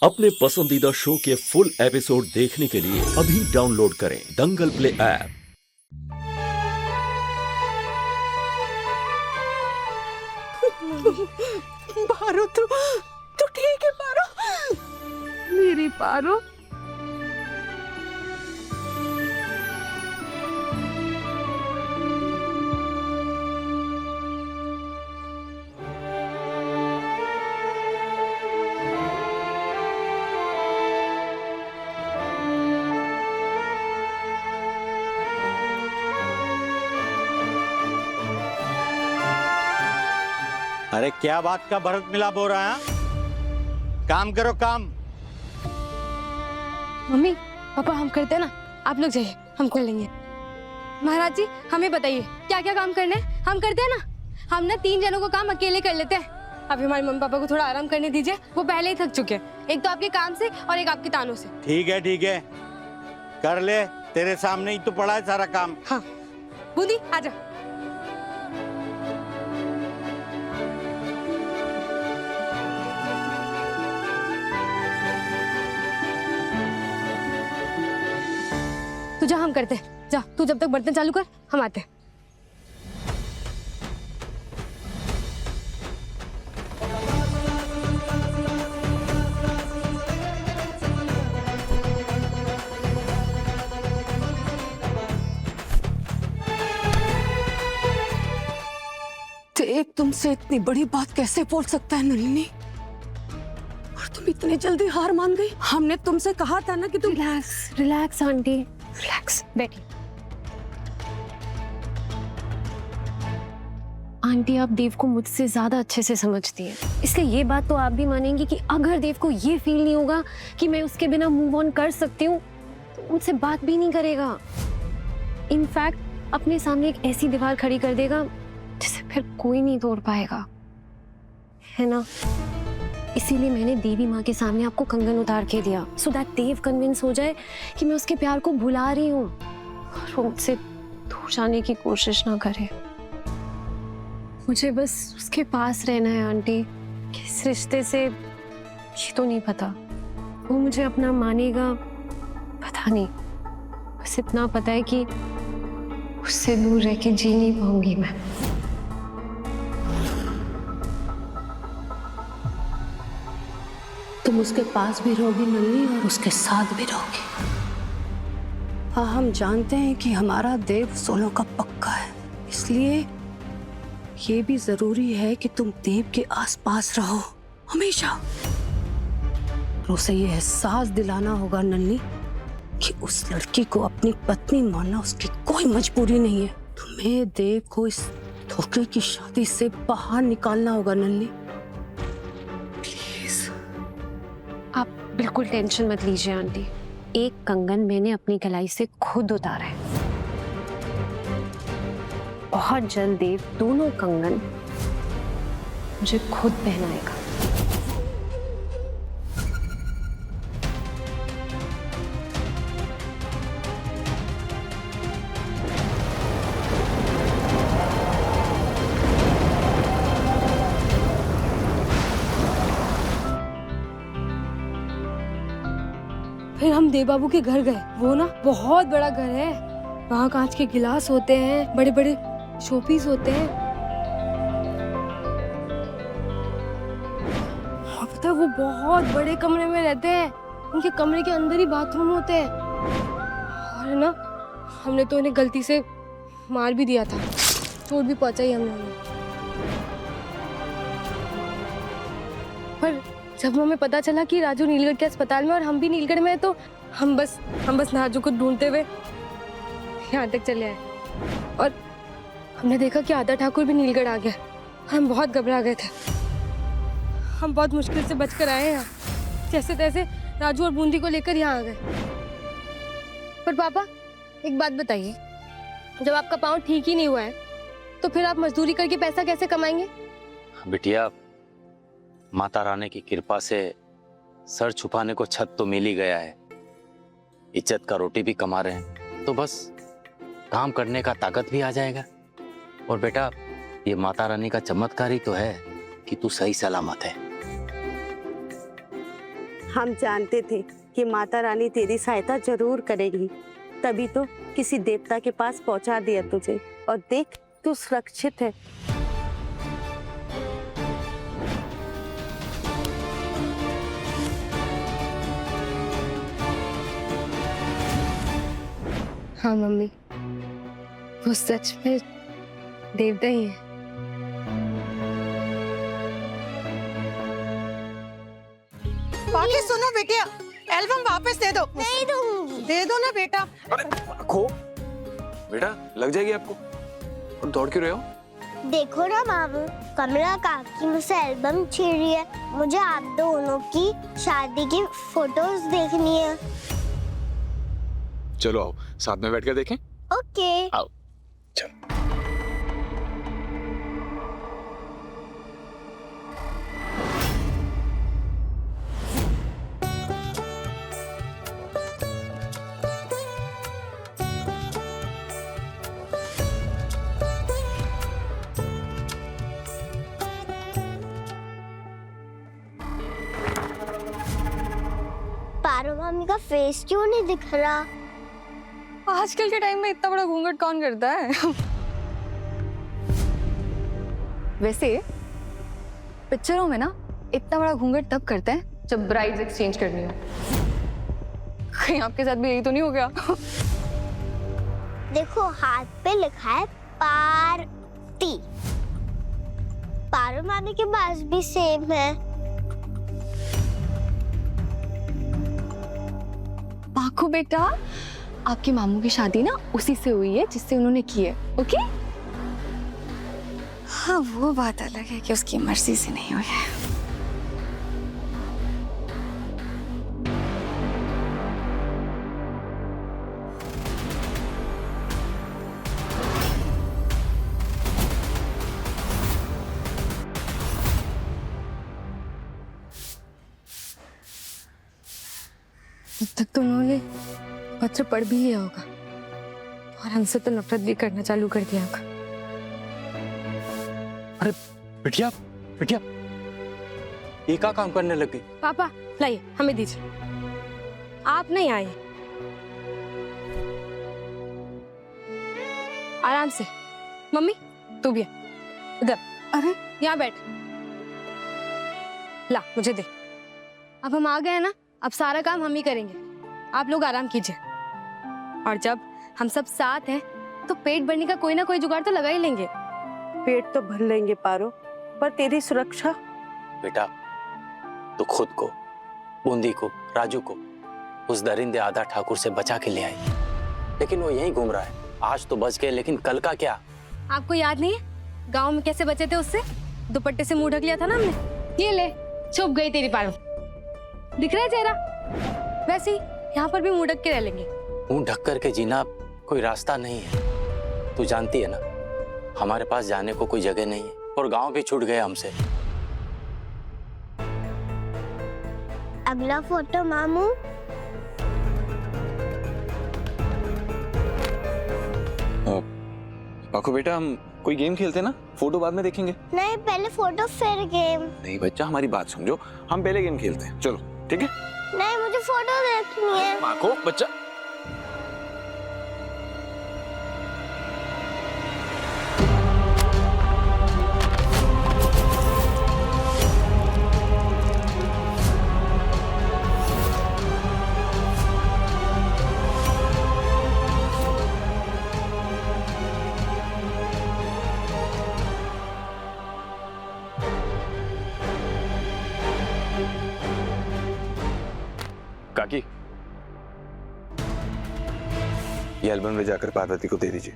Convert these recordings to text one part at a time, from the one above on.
अपने पसंदीदा शो के फुल एपिसोड देखने के लिए अभी डाउनलोड करें दंगल प्ले ऐप। पारो तू ठीक है पारो? मेरी पारो। अरे क्या बात का भरत मिलाप हो रहा है? काम करो काम। मम्मी पापा हम करते हैं ना, आप लोग जाइए, हम कर लेंगे। महाराज जी हमें बताइए क्या क्या काम करना है, हम करते हैं ना। हम ना 3 जनों को काम अकेले कर लेते हैं। अभी हमारे मम्मी पापा को थोड़ा आराम करने दीजिए, वो पहले ही थक चुके हैं, एक तो आपके काम से और एक आपके तानों से। ठीक है कर ले, तेरे सामने ही तो पड़ा है सारा काम। हाँ बूंदी आजा। तू जा, हम करते हैं। जा तू जब तक बर्तन चालू कर, हम आते हैं। देव तुमसे इतनी बड़ी बात कैसे बोल सकता है नलिनी? और तुम इतने जल्दी हार मान गई? हमने तुमसे कहा था ना कि तुम रिलैक्स आंटी, रिलैक्स, बैठिए। आंटी आप देव को मुझसे ज्यादा अच्छे से समझती हैं, इसलिए ये बात तो आप भी मानेंगी कि अगर देव को ये फील नहीं होगा कि मैं उसके बिना मूव ऑन कर सकती हूँ तो उनसे बात भी नहीं करेगा। इनफैक्ट अपने सामने एक ऐसी दीवार खड़ी कर देगा जिसे फिर कोई नहीं तोड़ पाएगा, है ना? इसीलिए मैंने देवी माँ के सामने आपको कंगन उतार के दिया, सो दैट देव कन्विंस हो जाए कि मैं उसके प्यार को भुला रही हूँ और वो मुझसे दूर जाने की कोशिश ना करे। मुझे बस उसके पास रहना है आंटी। किस रिश्ते से ये तो नहीं पता, वो मुझे अपना मानेगा पता नहीं, बस इतना पता है कि उससे दूर रह के जी नहीं पाऊंगी मैं। तुम उसके पास भी रहोगी नलिनी और उसके साथ भी रहोगी। हाँ हम जानते हैं कि हमारा देव सोलों का पक्का है, इसलिए ये भी जरूरी है कि तुम देव के आसपास रहो हमेशा। और उसे ये एहसास दिलाना होगा नलिनी कि उस लड़की को अपनी पत्नी मानना उसकी कोई मजबूरी नहीं है। तुम्हें देव को इस धोखे की शादी से बाहर निकालना होगा नलिनी, प्लीज। आप बिल्कुल टेंशन मत लीजिए आंटी, एक कंगन मैंने अपनी कलाई से खुद उतारा है। बहुत जल्द देव दोनों कंगन मुझे खुद पहनाएगा। फिर हम देव बाबू के घर गए। वो ना बहुत बड़ा घर है, वहाँ कांच के गिलास होते हैं, बड़े बड़े शोपीस होते हैं। और पता है वो बहुत बड़े कमरे में रहते हैं, उनके कमरे के अंदर ही बाथरूम होते हैं। और ना हमने तो उन्हें गलती से मार भी दिया था, चोट भी पहुंचाई हमने उन्हें। पर जब हमें पता चला कि राजू नीलगढ़ के अस्पताल में और हम भी नीलगढ़ में हैं, तो हम बस राजू को ढूंढते हुए यहाँ तक चले आए। और हमने देखा कि आदा ठाकुर भी नीलगढ़ आ गया। हम बहुत घबरा गए थे। हम बहुत मुश्किल से बचकर आए हैं, जैसे तैसे राजू और बूंदी को लेकर यहाँ आ गए। पर पापा एक बात बताइए, जब आपका पाँव ठीक ही नहीं हुआ है तो फिर आप मजदूरी करके पैसा कैसे कमाएंगे? बिटिया, माता रानी की कृपा से सर छुपाने को छत तो मिल ही गया है, इज्जत का रोटी भी कमा रहे हैं, तो बस काम करने का ताकत भी आ जाएगा। और बेटा, ये माता रानी का चमत्कार ही तो है कि तू सही सलामत है। हम जानते थे कि माता रानी तेरी सहायता जरूर करेगी, तभी तो किसी देवता के पास पहुंचा दिया तुझे। और देख, तू सुरक्षित है। हाँ मम्मी, वो सच में देवता ही है। बाकी सुनो बेटिया, एल्बम वापस दे दो। नहीं दूंगी। दे दो ना बेटा। खो बेटा, लग जाएगी आपको। और दौड़ क्यों रहे हो? देखो ना मामू, कमला काकी मुझसे एल्बम छीन रही है। मुझे आप दोनों की शादी की फोटोज देखनी है। चलो आओ, साथ में बैठ कर देखें। ओके। आओ चलो। पारो मामी का फेस क्यों नहीं दिख रहा? आजकल के टाइम में इतना बड़ा घूंघट कौन करता है? वैसे पिक्चरों में ना इतना बड़ा घूंघट तब करते हैं जब ब्राइड्स एक्सचेंज करनी हो। कहीं आपके साथ भी यही तो नहीं हो गया? देखो, हाथ पे लिखा है पार्टी। पारो मामी के पास भी सेम है। पाखू बेटा, आपके मामू की शादी ना उसी से हुई है जिससे उन्होंने की है। ओके? हाँ, वो बात अलग है कि उसकी मर्जी से नहीं हुई है। तब तक तो उन्होंने पत्र पढ़ भी लिया होगा और हमसे तो नफरत भी करना चालू कर दिया होगा। अरे बिटिया, बिटिया, ये क्या काम करने लग गई? पापा लाइए, हमें दीजिए। आप नहीं आए, आराम से। मम्मी तू भी इधर। अरे यहाँ बैठ। ला मुझे दे। अब हम आ गए हैं ना, अब सारा काम हम ही करेंगे। आप लोग आराम कीजिए। और जब हम सब साथ हैं तो पेट भरने का कोई ना कोई जुगाड़ तो लगा ही लेंगे। पेट तो भर लेंगे पारो, पर तेरी सुरक्षा। बेटा, तो खुद को, बूंदी को, राजू को उस दरिंदे आधा ठाकुर से बचा के ले आई, लेकिन वो यहीं घूम रहा है। आज तो बच गए, लेकिन कल का क्या? आपको याद नहीं है गांव में कैसे बचे थे उससे? दुपट्टे से मुंह ढक लिया था ना हमने। ये ले, छुप गई तेरी पारो। दिख रहा है चेहरा? वैसे ही यहाँ पर भी मुंह ढक के रह लेंगे। मुंह ढक कर के जीना कोई रास्ता नहीं है। तू जानती है ना, हमारे पास जाने को कोई जगह नहीं है और गांव भी छूट गए हमसे। अगला फोटो मामू। पाखो बेटा, हम कोई गेम खेलते हैं ना, फोटो बाद में देखेंगे। नहीं, पहले फोटो फिर गेम। नहीं बच्चा, हमारी बात समझो, हम पहले गेम खेलते हैं। चलो ठीक है? नहीं, मुझे फोटो देखनी है। पाखो बच्चा, काकी, ये एल्बम ले जाकर पार्वती को दे दीजिए।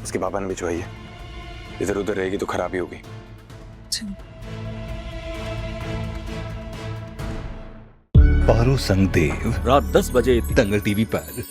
इसके पापा ने भिजवाई है। इधर उधर रहेगी तो खराबी होगी। पारो संग देव रात 10 बजे दंगल टीवी पर।